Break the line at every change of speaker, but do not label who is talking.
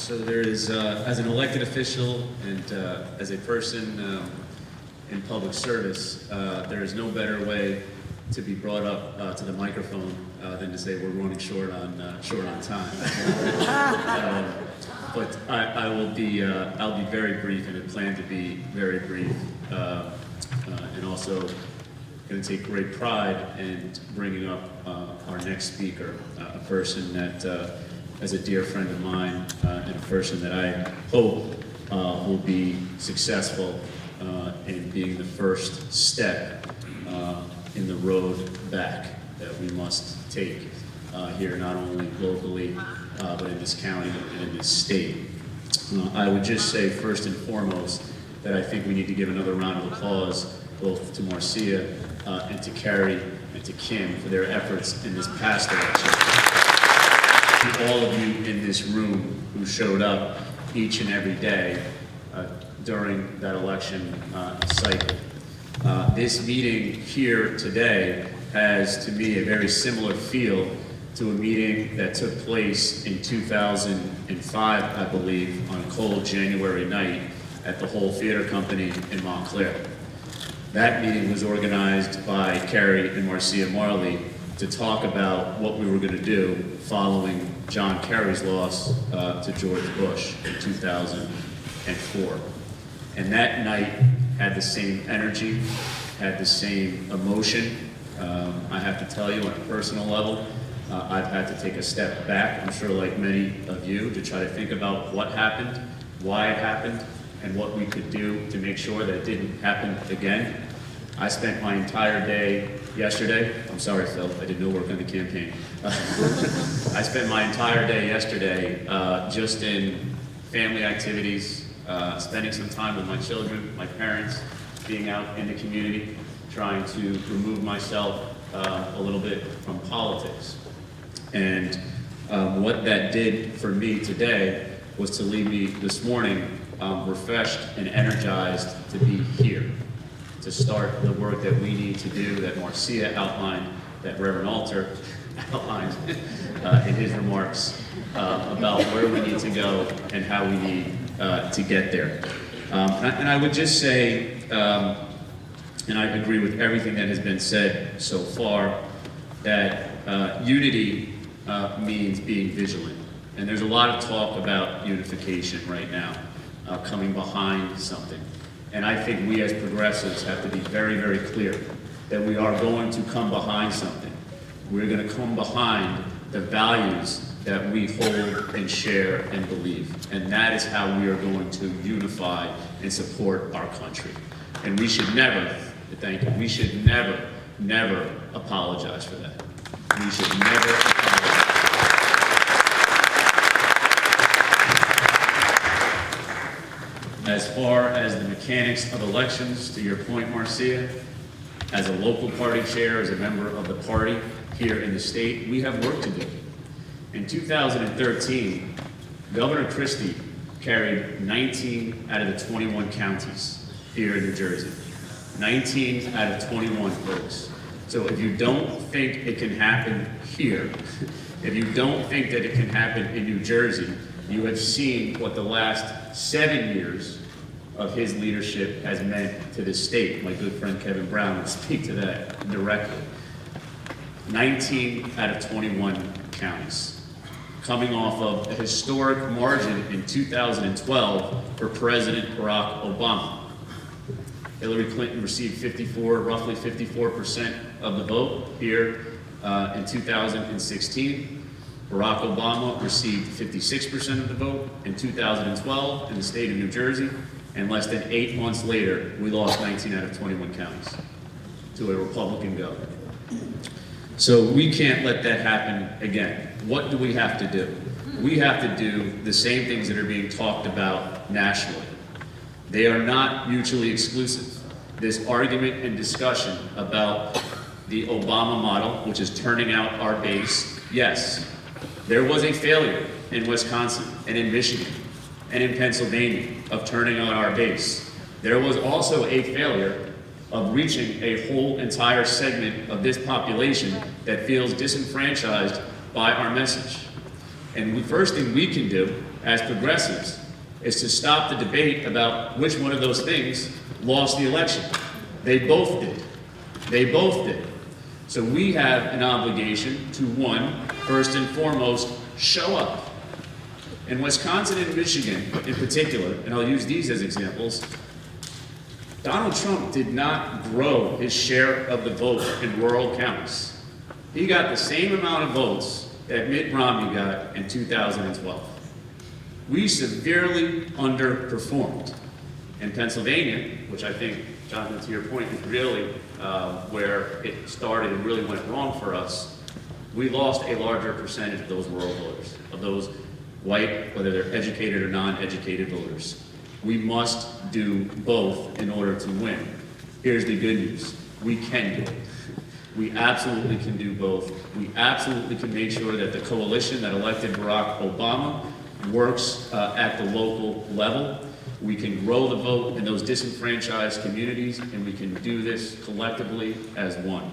So there is, as an elected official and as a person in public service, there is no better way to be brought up to the microphone than to say we're running short on time. But I will be, I'll be very brief, and I plan to be very brief, and also going to take great pride in bringing up our next speaker, a person that is a dear friend of mine, and a person that I hope will be successful in being the first step in the road back that we must take here, not only locally, but in this county and in this state. I would just say first and foremost that I think we need to give another round of applause both to Marcia and to Carrie and to Kim for their efforts in this past election. To all of you in this room who showed up each and every day during that election cycle. This meeting here today has, to me, a very similar feel to a meeting that took place in 2005, I believe, on a cold January night at the Whole Theater Company in Montclair. That meeting was organized by Carrie and Marcia Marley to talk about what we were going to do following John Kerry's loss to George Bush in 2004. And that night had the same energy, had the same emotion. I have to tell you on a personal level, I've had to take a step back, I'm sure like many of you, to try to think about what happened, why it happened, and what we could do to make sure that it didn't happen again. I spent my entire day yesterday, I'm sorry Phil, I did no work on the campaign. I spent my entire day yesterday just in family activities, spending some time with my children, my parents, being out in the community, trying to remove myself a little bit from politics. And what that did for me today was to leave me this morning refreshed and energized to be here, to start the work that we need to do, that Marcia outlined, that Reverend Alter outlined in his remarks about where we need to go and how we need to get there. And I would just say, and I agree with everything that has been said so far, that unity means being vigilant. And there's a lot of talk about unification right now, coming behind something. And I think we as progressives have to be very, very clear that we are going to come behind something. We're going to come behind the values that we hold and share and believe. And that is how we are going to unify and support our country. And we should never, thank you, we should never, never apologize for that. We should never apologize. As far as the mechanics of elections, to your point, Marcia, as a local party chair, as a member of the party here in the state, we have work to do. In 2013, Governor Christie carried 19 out of the 21 counties here in New Jersey. 19 out of 21, folks. So if you don't think it can happen here, if you don't think that it can happen in New Jersey, you have seen what the last 7 years of his leadership has meant to this state. My good friend Kevin Brown will speak to that directly. 19 out of 21 counties, coming off of a historic margin in 2012 for President Barack Obama. Hillary Clinton received roughly 54% of the vote here in 2016. Barack Obama received 56% of the vote in 2012 in the state of New Jersey, and less than 8 months later, we lost 19 out of 21 counties to a Republican governor. So we can't let that happen again. What do we have to do? We have to do the same things that are being talked about nationally. They are not mutually exclusive. This argument and discussion about the Obama model, which is turning out our base, yes, there was a failure in Wisconsin and in Michigan and in Pennsylvania of turning out our base. There was also a failure of reaching a whole entire segment of this population that feels disenfranchised by our message. And the first thing we can do as progressives is to stop the debate about which one of those things lost the election. They both did. They both did. So we have an obligation to, one, first and foremost, show up. In Wisconsin and Michigan in particular, and I'll use these as examples, Donald Trump did not grow his share of the vote in rural counties. He got the same amount of votes that Mitt Romney got in 2012. We severely underperformed. In Pennsylvania, which I think, Jonathan, to your point, is really where it started and really went wrong for us, we lost a larger percentage of those rural voters, of those white, whether they're educated or non-educated voters. We must do both in order to win. Here's the good news. We can do it. We absolutely can do both. We absolutely can make sure that the coalition that elected Barack Obama works at the local level. We can grow the vote in those disenfranchised communities, and we can do this collectively as one.